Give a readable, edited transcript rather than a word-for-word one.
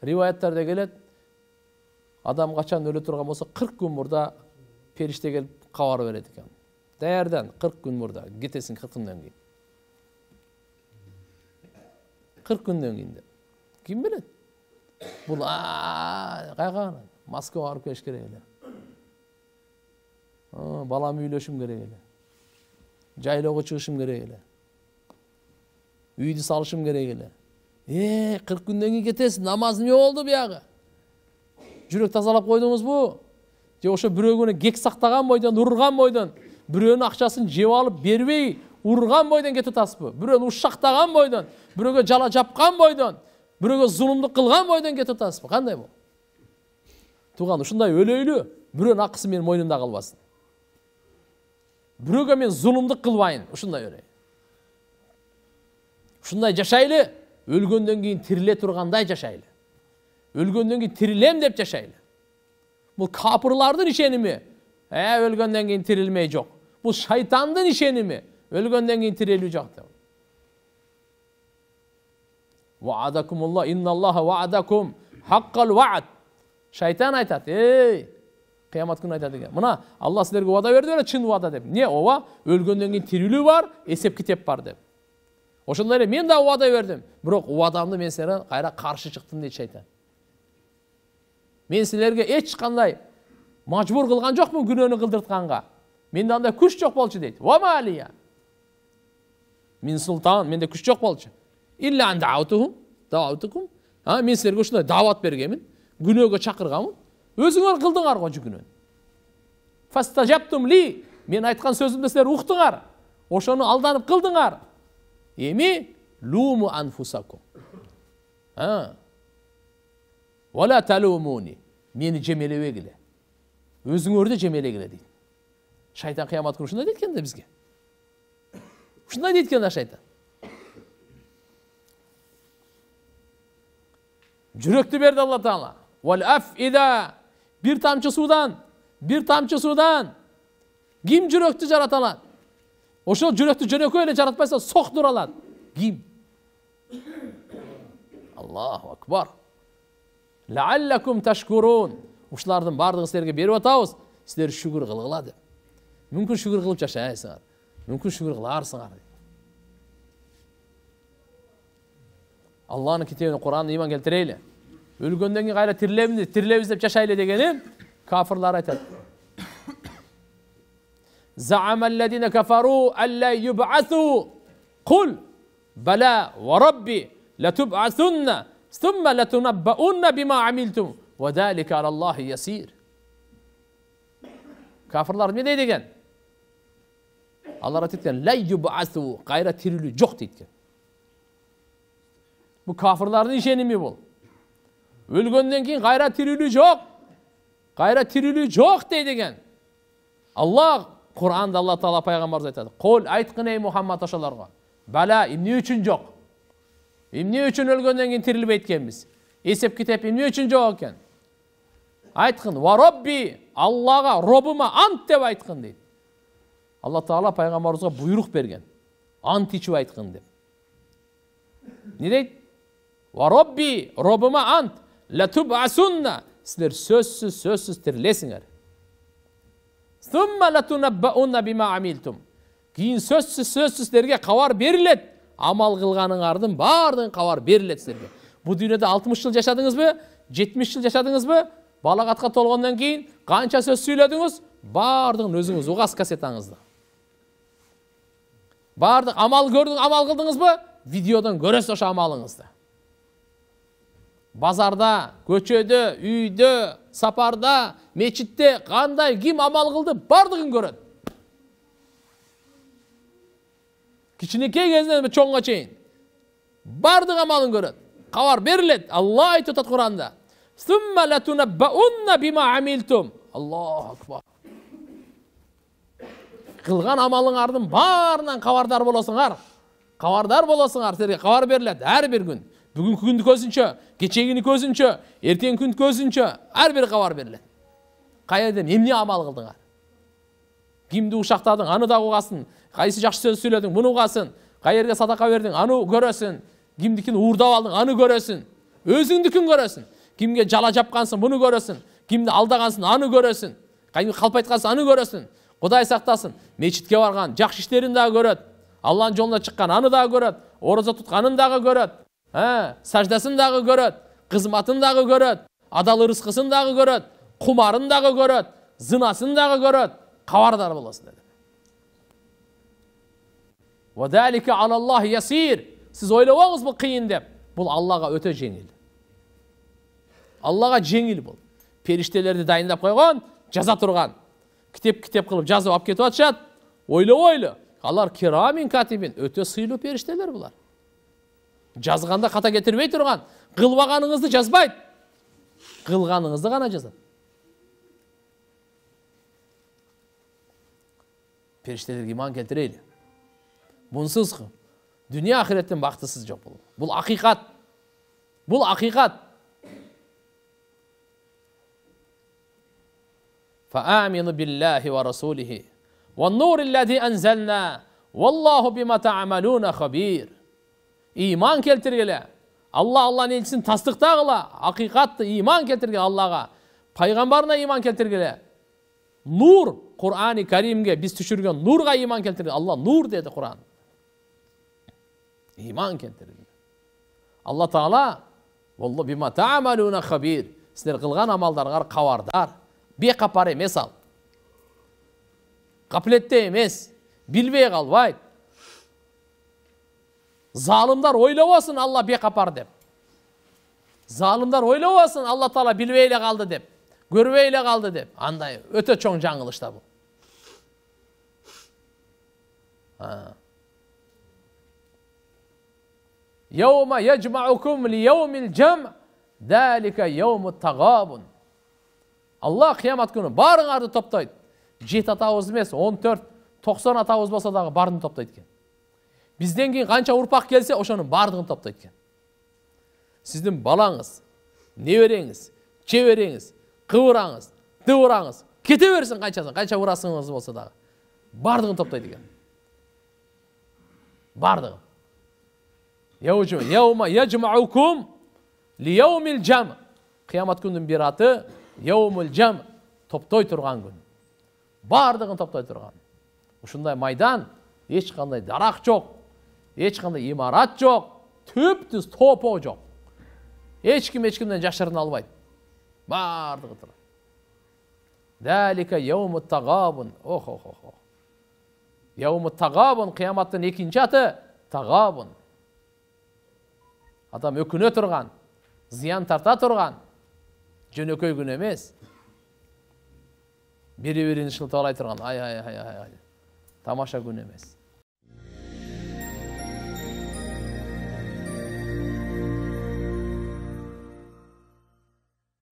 Риваяттарда келет, адам качан өлө турган болсо 40 күн мурда периште келип кабар берет экен. Даярдан 40 күн мурда, кетесиң 40 күндөн кийин. 40 күндөн кийин. Ким билет? Бул кайга Москвага барып келиш керек эле. Балам үйлөшүм керек эле. Жайлоого чыгышым керек эле. Үйдү салышым керек эле. 40 күндөн кийин кетесиң, намаз эмне болду буягы? Жүрөк тазалап койдуңузбу? Же ошо бирөөгө кек сактаган бойдон, урган бойдон, бирөөнүн акчасын жеп алып бербей, урган бойдон кетип атасызбы? Бирөөнү ушактаган бойдон, бирөөгө жала жапкан бойдон, бирөөгө зулумдук кылган бойдон кетип атасызбы? Кандай бул? Туган ушундай өлөйлү, бирөөнүн акысы менин мойнумда калбасын. Бирөөгө мен зулумдук кылбайын, ушундай өлөй. Ушундай жашайлы, өлгөндөн кийин тириле тургандай жашайлы. Өлгөндөн кийин тирилем деп жашайлы. Бул капырлардын ишеними. Өлгөндөн кийин тирилмей жок. Бул шайтандын ишеними. Өлгөндөн кийин тирилүү жок деп. Ваадакумулла инналлаха ваадакум хаккал ваад. Шайтан айтат, кыямат күнү айтат экен. Мына Алла силерге вада берди эле, чын вада деп. Не ооба? Өлгөндөн кийин тирилүү бар, эсеп китеп бар деп. Ошондой эле мен да вада бердим. Бирок вадамды мен силерге кайра каршы чыктым дейт шайтан. Мен силерге эч кандай мажбур кылган жокмун күнөөнү кылдыртканга. Менде андай күч жок болчу дейт. Ва малия. Мен султан, менде күч жок болчу. Илля ан даутукум. Мен силерге ушундай дават бергенмин. Күнөөгө чакырганмын. Өзүңөр кылдыңар го күнөөнү. Фастажаптум ли. Мен айткан сөзүмдү силер уктуңар. Ошону алданып кылдыңар. Эми луму анфусакум. Вала талумуни. Мени жемелебегиле. Өзүңөрдү жемелегиле дейт. Шайтан кыямат күнү ушундай дейт экен да бизге. Ушундай дейт экен да шайтан. Жүрөктү берди Алла Таала. Вал афида. Bir тамчы судан. Ким жүрөктү жарата алат? Ошол жүрөктү жөнөкөй эле жаратпайса соктура алат. Ким? Аллаху акбар. Лааллакум ташкурун. Ушулардын бардыгын силерге берип атабыз. Силер шүгүр кылгыла деп. Мүмкүн шүгүр кылып жашайсыңар. Мүмкүн шүгүр кыларсыңар. Аллахнын китебине, Куранына ыйман келтирели. Өлгөндөн кийин кайра тирилебиз деп жашайлы дегенин кафирлар айтат. Za'amalladina kafaru alla yub'athu. Qul bala wa rabbi latub'athunna thumma latunabba'unna bima 'amiltum wa zalika 'ala Allahi yasir. Kafirlar ne deydi eken? Allah aytgan la yub'athu, kayra tirilүү жок deydi. Bu kafirlardın işenimi bol. Ölgönden keyin kayra tirilүү жок. Kayra tirilүү жок deydi eken. Allah Kur'an'da Allah Teala peygamberimiz aytadi. Kol aytqın ey Muhammed aşalarga. Bala emne üçün жок? Emne üçün ölgönden keyin tirilbeyt ekenmiz? Esep kitep emne üçün жок eken? Aytqın va Rabbi, Allah'a, Robuma ant deb aytqın deydi. Allah Teala peygamberimizge buyruk bergen. Ant içip aytqın deb. Ne deydi? Va Rabbi, Robuma ant latub'asunna. Sizler sözsüz tirilesinger. Thumma latunabba'unna bima amiltum. Keyin sözsüz sizlerge kabar berilet. Amal kılganыңардын bardığın kabar berilet sizlerge. Bu dünyada 60 yıl yaşadınız mı? 70 yıl yaşadınız mı? Balagatka tolgondan keyin kança söz söylediniz? Bardığın özünüz ugas kasetаңызda. Bardığın amal gördün, amal kıldınız mı? Videodan göresiz oşa amalыңызda. Bazarda, köçödө, üydö, saparda, meçitte, kanday, kim amal kıldı, bardığın görün. Kiçinekey kezinden çoğunga çeyin. Bardığın amalın görün. Kavar berilet. Allah ayet tutat Kur'an'da. Thumma latunabba'unna bima amiltum. Allahu akbar. Kılgan amalыңардын barынан kavardar bolasыңар. Kavardar bolasыңар, sizlerge kavar berilet her bir gün. Bugünkü gündü közünçö, geçegini közünçö, erteğin gün közünçö, her bir kavar berilet. Kayerden emne amal kıldыңар? Kimdi uşaktadın, anı da ugasın. Kaysı жақсы söz söyledin, bunu ugasın. Kayerge sadaka verdin, anı görösün. Kimdikini uğurdap aldın, anı görösün. Өзүңдүкүн көрөсүн. Кимге жала жапкансың, буну көрөсүн. Кимди алдагансың, аны көрөсүн. Кайын калп айткансың, аны көрөсүн. Кудай сактасын. Мечитке барган, жакшы иштерин дагы көрөт. Алланын жолуна чыккан, аны дагы көрөт. Орозо тутканын дагы көрөт. Саждасын дагы көрөт. Кызматын дагы көрөт. Адал ырыскысын дагы көрөт. Кумарын дагы көрөт. Зынасын дагы көрөт. Кабардар болосун деди. Ва залика алаллахи ясир. Сиз ойлобоңуз бул кыйын деп. Бул Аллага өтө жеңил. Аллага жеңил бул. Периштелерди дайындап койгон, жаза турган. Китеп кылып жазып алып кетип атышат. Ойло. Алар кирамин катибин, өтө сыйлуу периштелер булар. Жазганда ката кетирбей турган, кылбаганыңызды жазбайт. Кылганыңызды гана жазат. Периштелерге иман келтирейли. Бунсуз dünya ahiretten бактысыз жок бул. Бул акыйкат. Бул акыйкат. فآمنوا بالله ورسوله والنور الذي أنزلنا والله بما تعملون خبير. İman keltirgile. Allah'ın elçisini tasdiktagıla. Hakikatlı iman keltirgile Allah'a. Peygamberine iman keltirgile. Nur, Kur'an-ı Kerim'ge biz düşürgen nurga iman keltirgile. Allah nur dedi Kur'an. İman keltirgile. Allah Teala vallahi bima ta'maluna habir. Sizler kılgan amallarga kabardar. Bekapar emes al. Kaplette emes. Bilbey kalbayt. Zalimler oylavasın Allah bekapar dep. Zalimler oylavasın Allah Teala bilbeyle kaldı dep. Görbeyle kaldı dep. Anday öte çoğun жаңылышта bu. Yevme yecma'ukum li yevmil cem' zâlike yevmut tagabun. Allah kıyamet günü barыңарды топтойт. 7 атабыз емес, 14, 90 атабыз болса дагы барын топтойт экен. Бизден кийин канча урпак келсе, ошонун бардыгын топтойт экен. Сиздин балаңыз, небереңиз, чебереңиз, кыбыраңыз, дыбыраңыз кете берсин канча урасыңыз болса дагы. Бардыгын топтойт экен. Бардыгын. Yevme yecma'ukum li yevmil cem'. Kıyamet gününün bir atı Yevmul cem, toptoy turgan gün. Bardığın toptoy turgan. Ушундай майдан, eç kандай darak çok, eç kандай imarat çok, tüp-tüz topo çok. Eç kimden jaşırını albayt. Bardığı turgan. Zalika yevmut tagabun. Oh. Yevmut tagabun, kıyamatın ikinci atı tagabun. Adam öküne turgan, ziyan tarta turgan. Jönököy gün emes. Biri-birini şıltaalay turgan. Ay. Tamaşa gün emes.